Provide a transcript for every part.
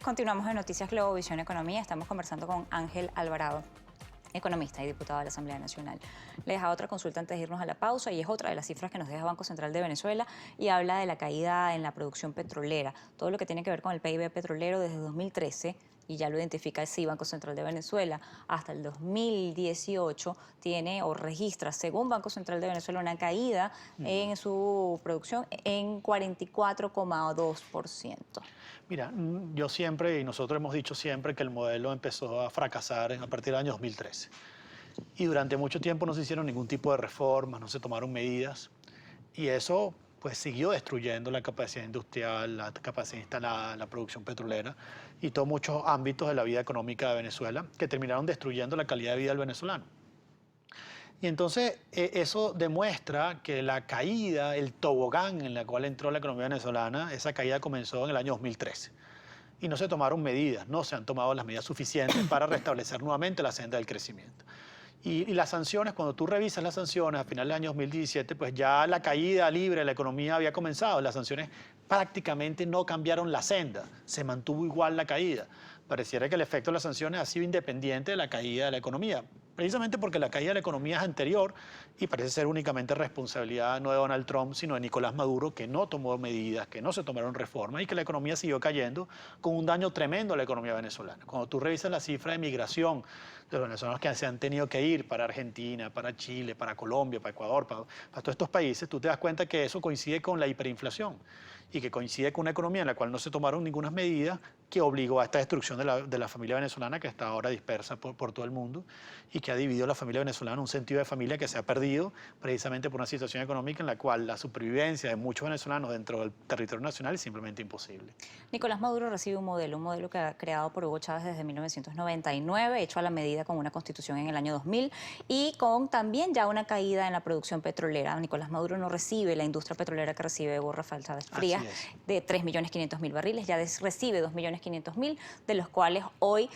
Continuamos en Noticias Globovisión Economía. Estamos conversando con Ángel Alvarado, economista y diputado de la Asamblea Nacional. Le deja otra consulta antes de irnos a la pausa y es otra de las cifras que nos deja Banco Central de Venezuela y habla de la caída en la producción petrolera, todo lo que tiene que ver con el PIB petrolero desde 2013, y ya lo identifica así Banco Central de Venezuela, hasta el 2018 tiene o registra, según Banco Central de Venezuela, una caída en su producción en 44,2%. Mira, yo siempre y nosotros hemos dicho siempre que el modelo empezó a fracasar a partir del año 2013. Y durante mucho tiempo no se hicieron ningún tipo de reformas, no se tomaron medidas. Y eso pues siguió destruyendo la capacidad industrial, la capacidad instalada, la producción petrolera y todos muchos ámbitos de la vida económica de Venezuela que terminaron destruyendo la calidad de vida del venezolano. Y entonces eso demuestra que la caída, el tobogán en la cual entró la economía venezolana, esa caída comenzó en el año 2013. Y no se tomaron medidas, no se han tomado las medidas suficientes para restablecer nuevamente la senda del crecimiento. Y las sanciones, cuando tú revisas las sanciones a finales del año 2017, pues ya la caída libre de la economía había comenzado. Las sanciones prácticamente no cambiaron la senda, se mantuvo igual la caída. Pareciera que el efecto de las sanciones ha sido independiente de la caída de la economía, precisamente porque la caída de la economía es anterior y parece ser únicamente responsabilidad no de Donald Trump, sino de Nicolás Maduro, que no tomó medidas, que no se tomaron reformas y que la economía siguió cayendo con un daño tremendo a la economía venezolana. Cuando tú revisas la cifra de migración de los venezolanos que se han tenido que ir para Argentina, para Chile, para Colombia, para Ecuador, para todos estos países, tú te das cuenta que eso coincide con la hiperinflación y que coincide con una economía en la cual no se tomaron ninguna medida que obligó a esta destrucción de la familia venezolana que está ahora dispersa por todo el mundo y que ha dividido a la familia venezolana, un sentido de familia que se ha perdido precisamente por una situación económica en la cual la supervivencia de muchos venezolanos dentro del territorio nacional es simplemente imposible. Nicolás Maduro recibe un modelo que ha creado por Hugo Chávez desde 1999, hecho a la medida con una constitución en el año 2000 y con también ya una caída en la producción petrolera. Nicolás Maduro no recibe la industria petrolera que recibe Hugo Rafael Chávez Frías de 3.500.000 barriles, ya recibe 2.500.000, de los cuales hoy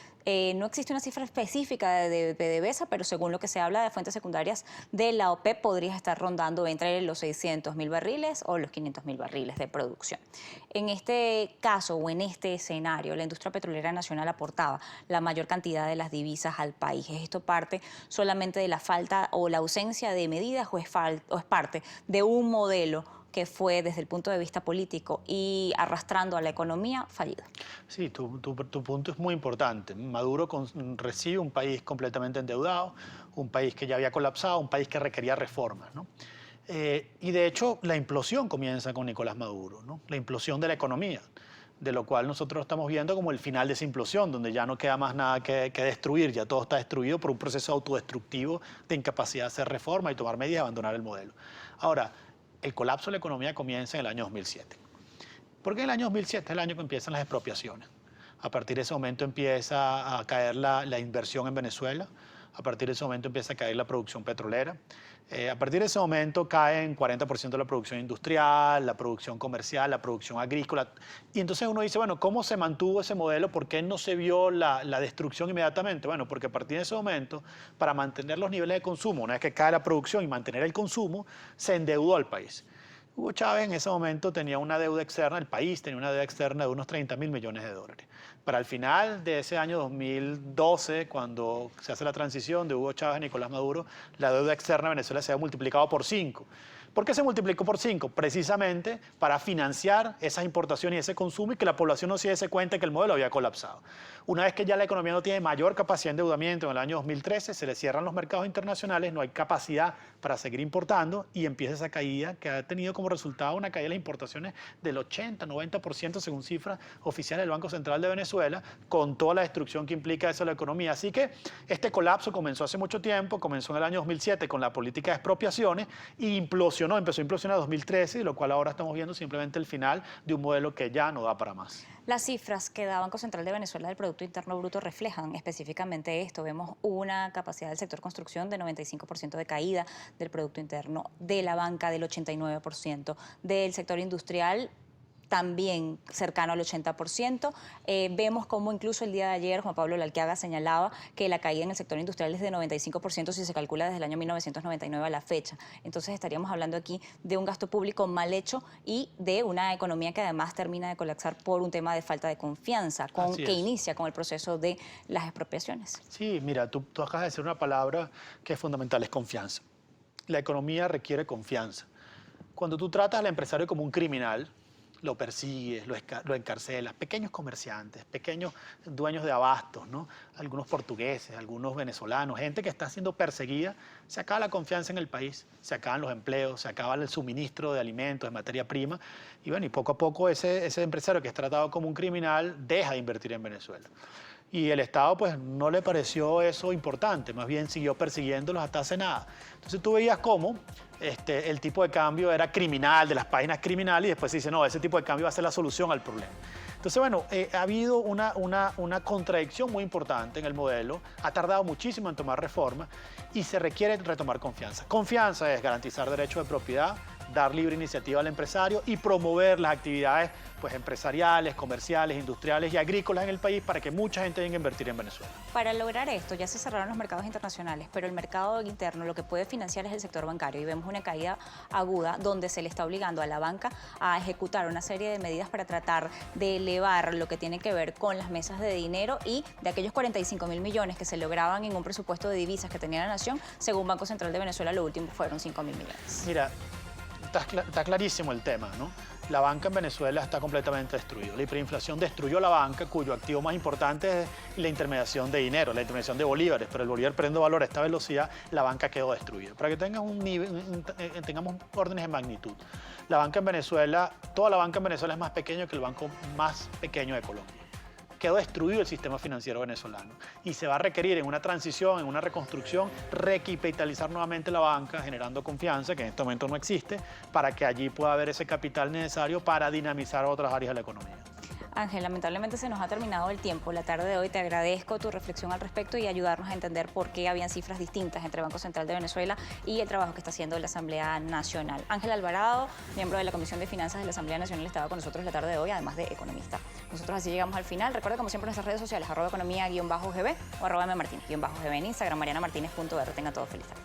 no existe una cifra específica de PDVSA, pero según lo que se habla de fuentes secundarias de la OPEP, podría estar rondando entre los 600.000 barriles o los 500.000 barriles de producción. En este caso o en este escenario, la industria petrolera nacional aportaba la mayor cantidad de las divisas al país. ¿Es esto parte solamente de la falta o la ausencia de medidas o es parte de un modelo que fue desde el punto de vista político y arrastrando a la economía fallido? Sí, tu punto es muy importante. Maduro recibe un país completamente endeudado, un país que ya había colapsado, un país que requería reformas, ¿no? Y de hecho la implosión comienza con Nicolás Maduro, ¿no? La implosión de la economía, de lo cual nosotros estamos viendo como el final de esa implosión, donde ya no queda más nada que destruir, ya todo está destruido por un proceso autodestructivo de incapacidad de hacer reforma y tomar medidas y abandonar el modelo. Ahora, el colapso de la economía comienza en el año 2007. Porque en el año 2007 es el año que empiezan las expropiaciones. A partir de ese momento empieza a caer la inversión en Venezuela, a partir de ese momento empieza a caer la producción petrolera, a partir de ese momento cae en 40% la producción industrial, la producción comercial, la producción agrícola. Y entonces uno dice, bueno, ¿cómo se mantuvo ese modelo? ¿Por qué no se vio la destrucción inmediatamente? Bueno, porque a partir de ese momento, para mantener los niveles de consumo, una vez que cae la producción y mantener el consumo, se endeudó al país. Hugo Chávez en ese momento tenía una deuda externa, el país tenía una deuda externa de unos 30.000 millones de dólares. Para el final de ese año 2012, cuando se hace la transición de Hugo Chávez a Nicolás Maduro, la deuda externa de Venezuela se ha multiplicado por 5. ¿Por qué se multiplicó por 5? Precisamente para financiar esas importaciones y ese consumo y que la población no se diese cuenta que el modelo había colapsado. Una vez que ya la economía no tiene mayor capacidad de endeudamiento en el año 2013, se le cierran los mercados internacionales, no hay capacidad para seguir importando y empieza esa caída que ha tenido como resultado una caída de las importaciones del 80-90% según cifras oficiales del Banco Central de Venezuela, con toda la destrucción que implica eso a la economía. Así que este colapso comenzó hace mucho tiempo, comenzó en el año 2007 con la política de expropiaciones y empezó a implosionar en 2013, lo cual ahora estamos viendo simplemente el final de un modelo que ya no da para más. Las cifras que da Banco Central de Venezuela del Producto Interno Bruto reflejan específicamente esto. Vemos una capacidad del sector construcción de 95% de caída del Producto Interno, de la banca del 89%, del sector industrial también cercano al 80%. Vemos como incluso el día de ayer Juan Pablo Lalquiaga señalaba que la caída en el sector industrial es de 95% si se calcula desde el año 1999 a la fecha. Entonces estaríamos hablando aquí de un gasto público mal hecho y de una economía que además termina de colapsar por un tema de falta de confianza, que inicia con el proceso de las expropiaciones. Sí, mira, tú acabas de decir una palabra que es fundamental, es confianza. La economía requiere confianza. Cuando tú tratas al empresario como un criminal, lo persigues, lo encarcelas, pequeños comerciantes, pequeños dueños de abastos, ¿no? Algunos portugueses, algunos venezolanos, gente que está siendo perseguida, se acaba la confianza en el país, se acaban los empleos, se acaba el suministro de alimentos, de materia prima, y bueno, y poco a poco ese empresario que es tratado como un criminal deja de invertir en Venezuela. Y el Estado pues no le pareció eso importante, más bien siguió persiguiéndolos hasta hace nada. Entonces tú veías cómo el tipo de cambio era criminal, de las páginas criminales, y después se dice, no, ese tipo de cambio va a ser la solución al problema. Entonces, bueno, ha habido una contradicción muy importante en el modelo, ha tardado muchísimo en tomar reformas y se requiere retomar confianza. Confianza es garantizar derechos de propiedad, dar libre iniciativa al empresario y promover las actividades pues, empresariales, comerciales, industriales y agrícolas en el país para que mucha gente venga a invertir en Venezuela. Para lograr esto ya se cerraron los mercados internacionales, pero el mercado interno lo que puede financiar es el sector bancario y vemos una caída aguda donde se le está obligando a la banca a ejecutar una serie de medidas para tratar de elevar lo que tiene que ver con las mesas de dinero y de aquellos 45.000 millones que se lograban en un presupuesto de divisas que tenía la nación, según Banco Central de Venezuela lo último fueron 5.000 millones. Mira, está clarísimo el tema, ¿no? La banca en Venezuela está completamente destruida. La hiperinflación destruyó la banca, cuyo activo más importante es la intermediación de dinero, la intermediación de bolívares, pero el bolívar perdiendo valor a esta velocidad, la banca quedó destruida. Para que tengamos órdenes de magnitud. La banca en Venezuela, toda la banca en Venezuela es más pequeña que el banco más pequeño de Colombia. Quedó destruido el sistema financiero venezolano y se va a requerir en una transición, en una reconstrucción, recapitalizar nuevamente la banca, generando confianza, que en este momento no existe, para que allí pueda haber ese capital necesario para dinamizar otras áreas de la economía. Ángel, lamentablemente se nos ha terminado el tiempo. La tarde de hoy te agradezco tu reflexión al respecto y ayudarnos a entender por qué habían cifras distintas entre Banco Central de Venezuela y el trabajo que está haciendo la Asamblea Nacional. Ángel Alvarado, miembro de la Comisión de Finanzas de la Asamblea Nacional, estaba con nosotros la tarde de hoy, además de economista. Nosotros así llegamos al final. Recuerda, como siempre, nuestras redes sociales, @economía_gb o @mmartin_gb en Instagram, marianamartinez.r. Tenga todo feliz tarde.